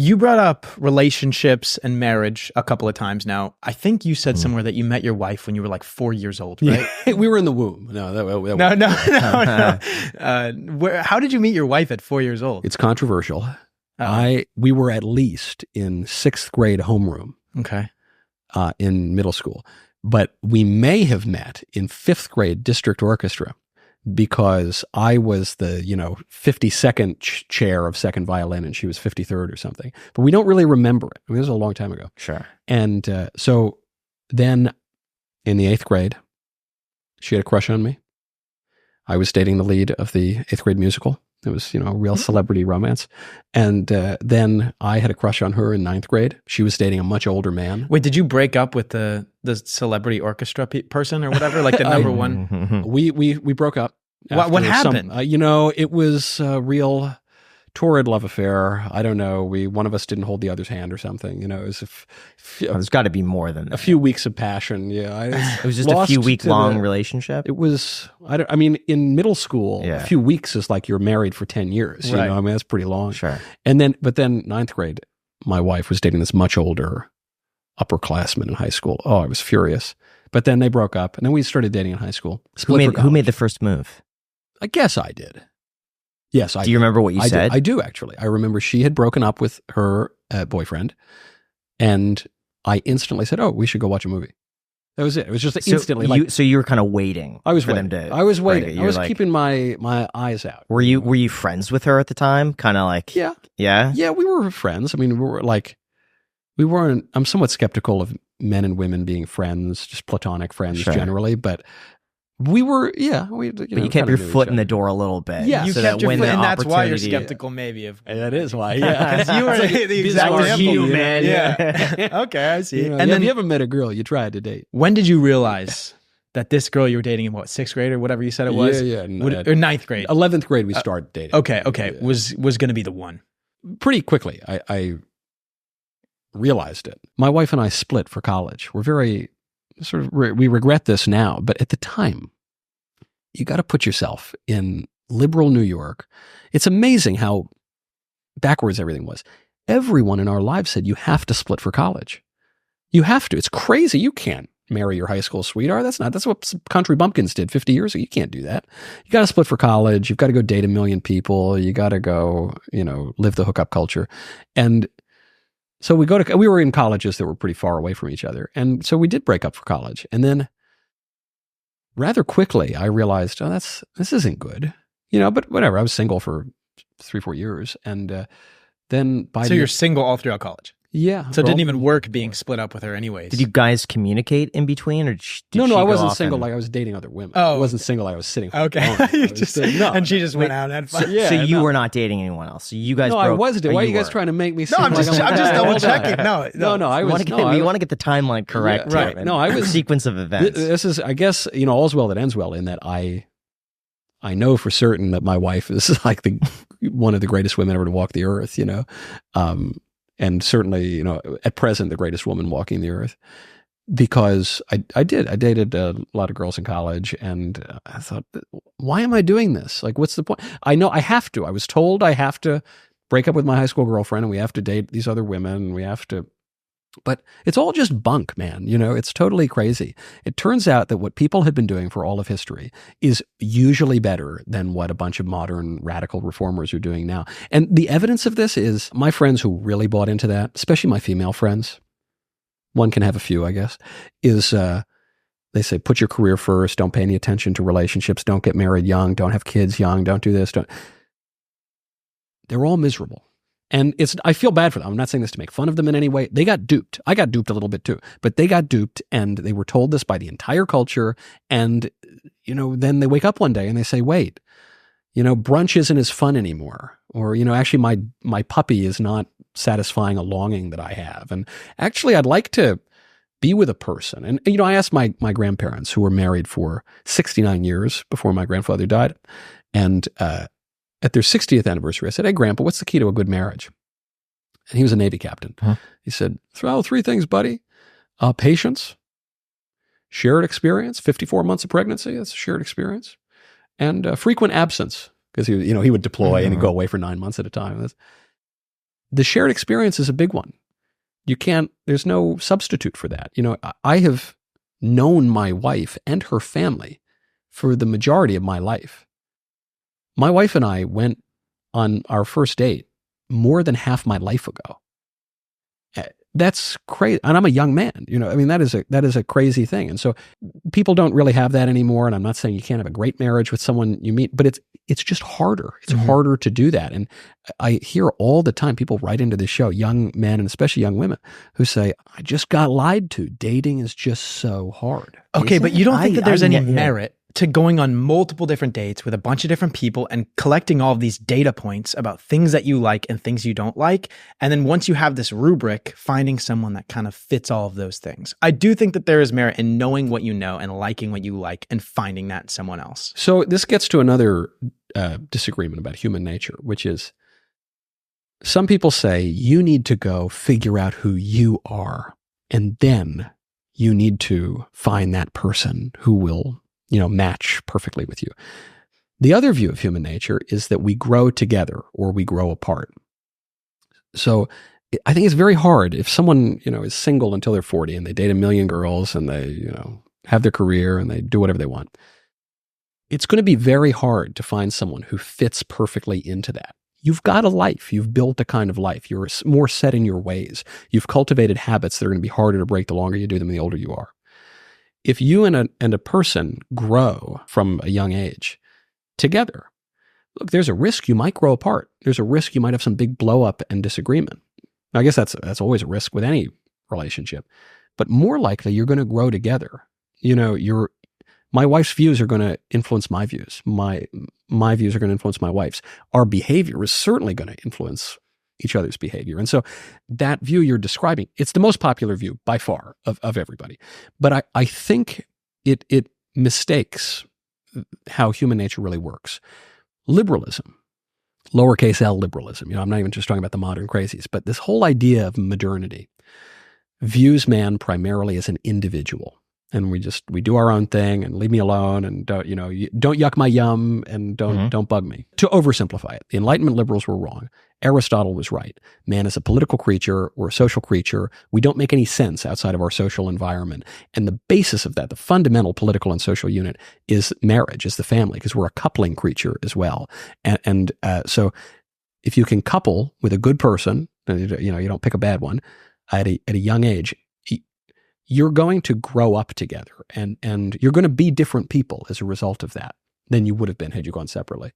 You brought up relationships and marriage a couple of times now. I think you said somewhere that you met your wife when you were like 4 years old, right? Yeah. We were in the womb. No. How did you meet your wife at 4 years old? It's controversial. We were at least in 6th grade homeroom. Okay. In middle school. But we may have met in 5th grade district orchestra because I was the, 52nd chair of second violin and she was 53rd or something. But we don't really remember it. I mean, this was a long time ago. Sure. And so then in the 8th grade, she had a crush on me. I was dating the lead of the 8th grade musical. It was, a real celebrity romance. And then I had a crush on her in 9th grade. She was dating a much older man. Wait, did you break up with the celebrity orchestra person or whatever? Like the number one? We broke up. What happened? It was a real torrid love affair. I don't know. One of us didn't hold the other's hand or something. It was there's got to be more than that. A few weeks of passion. Yeah, it was just a few week-long relationship. It was. In middle school, a few weeks is like you're married for 10 years. Right. That's pretty long. Sure. But then 9th grade, my wife was dating this much older upperclassman in high school. Oh, I was furious. But then they broke up, and then we started dating in high school. Who made the first move? I guess I did. Yes, I do. You remember what you said? I do, actually. I remember she had broken up with her boyfriend, and I instantly said, "Oh, we should go watch a movie." That was it. It was just instantly. So you were kind of waiting. I was for waiting. them to. I was waiting. I was like, keeping my eyes out. Were you friends with her at the time? Kind of like yeah. Yeah, we were friends. I mean, we weren't. I'm somewhat skeptical of men and women being friends, just platonic friends generally, but. We were, but you kept your foot in the door a little bit. Yeah, you kept your foot, and that's why you're skeptical, maybe. That is why, yeah. Because you were the exact example, man. Yeah. Okay, I see. And then you ever met a girl you tried to date? When did you realize that this girl you were dating in 6th grade or whatever you said it was? Yeah. Or 9th grade? 11th grade we started dating. Okay. Yeah. Was going to be the one. Pretty quickly, I realized it. My wife and I split for college. We're very... we regret this now, but at the time, you got to put yourself in liberal New York. It's amazing how backwards everything was. Everyone in our lives said, you have to split for college. You have to. It's crazy. You can't marry your high school sweetheart. That's what country bumpkins did 50 years ago. You can't do that. You got to split for college. You've got to go date 1 million people. You got to go, live the hookup culture. And so we were in colleges that were pretty far away from each other. And so we did break up for college. And then rather quickly, I realized, this isn't good, but whatever. I was single for 3-4 years. And then So you're single all throughout college? Yeah. So it didn't even work being split up with her anyways. Did you guys communicate in between? Or No, I wasn't single. Like I was dating other women. I wasn't single. I was sitting. Okay. And she just went out and had fun. So you were not dating anyone else. So you guys I was dating. Why are you guys trying to make me seem I'm just double checking. No. I was. You want to get the timeline correct. Yeah, right. No, I was. Sequence of events. This is, I guess, all's well that ends well, in that I know for certain that my wife is like one of the greatest women ever to walk the earth, and certainly, at present, the greatest woman walking the earth, because I dated a lot of girls in college, and I thought, why am I doing this? Like, what's the point? I know I have to. I was told I have to break up with my high school girlfriend, and we have to date these other women, and we have to, but it's all just bunk, man. It's totally crazy. It turns out that what people have been doing for all of history is usually better than what a bunch of modern radical reformers are doing now. And the evidence of this is my friends who really bought into that, especially my female friends, one can have a few, I guess, is they say, put your career first, don't pay any attention to relationships, don't get married young, don't have kids young, don't do this. They're all miserable. And I feel bad for them. I'm not saying this to make fun of them in any way. They got duped. I got duped a little bit too, but they got duped, and they were told this by the entire culture. And, then they wake up one day and they say, wait, brunch isn't as fun anymore. Or, actually my puppy is not satisfying a longing that I have. And actually I'd like to be with a person. And, I asked my grandparents, who were married for 69 years before my grandfather died. And, at their 60th anniversary, I said, hey, Grandpa, what's the key to a good marriage? And he was a Navy captain. Huh? He said, 3 things, buddy. Patience, shared experience, 54 months of pregnancy, that's a shared experience, and frequent absence, because he would deploy and he'd go away for 9 months at a time. the shared experience is a big one. There's no substitute for that. I have known my wife and her family for the majority of my life. My wife and I went on our first date more than half my life ago. That's crazy. And I'm a young man, that is a crazy thing. And so people don't really have that anymore. And I'm not saying you can't have a great marriage with someone you meet, but it's just harder. It's harder to do that. And I hear all the time people write into the show, young men and especially young women, who say, I just got lied to. Dating is just so hard. Okay, but you don't think that there's any merit to going on multiple different dates with a bunch of different people and collecting all of these data points about things that you like and things you don't like. And then once you have this rubric, finding someone that kind of fits all of those things. I do think that there is merit in knowing what you know and liking what you like and finding that in someone else. So this gets to another disagreement about human nature, which is some people say you need to go figure out who you are, and then you need to find that person who will match perfectly with you. The other view of human nature is that we grow together or we grow apart. So I think it's very hard if someone, is single until they're 40 and they date a million girls and they, have their career and they do whatever they want. It's going to be very hard to find someone who fits perfectly into that. You've got a life. You've built a kind of life. You're more set in your ways. You've cultivated habits that are going to be harder to break the longer you do them and the older you are. If you and a person grow from a young age together, look, there's a risk you might grow apart. There's a risk you might have some big blow up and disagreement. Now, I guess that's always a risk with any relationship, but more likely you're going to grow together. My wife's views are going to influence my views. My views are going to influence my wife's. Our behavior is certainly going to influence each other's behavior. And so that view you're describing, it's the most popular view by far of everybody. But I think it mistakes how human nature really works. Liberalism, lowercase l liberalism, I'm not even just talking about the modern crazies, but this whole idea of modernity views man primarily as an individual. And we do our own thing and leave me alone and don't yuck my yum and don't bug me. To oversimplify it, the Enlightenment liberals were wrong. Aristotle was right. Man is a political creature or a social creature. We don't make any sense outside of our social environment. And the basis of that, the fundamental political and social unit, is marriage, is the family, because we're a coupling creature as well. And so if you can couple with a good person, you don't pick a bad one at a young age, you're going to grow up together and you're going to be different people as a result of that than you would have been had you gone separately.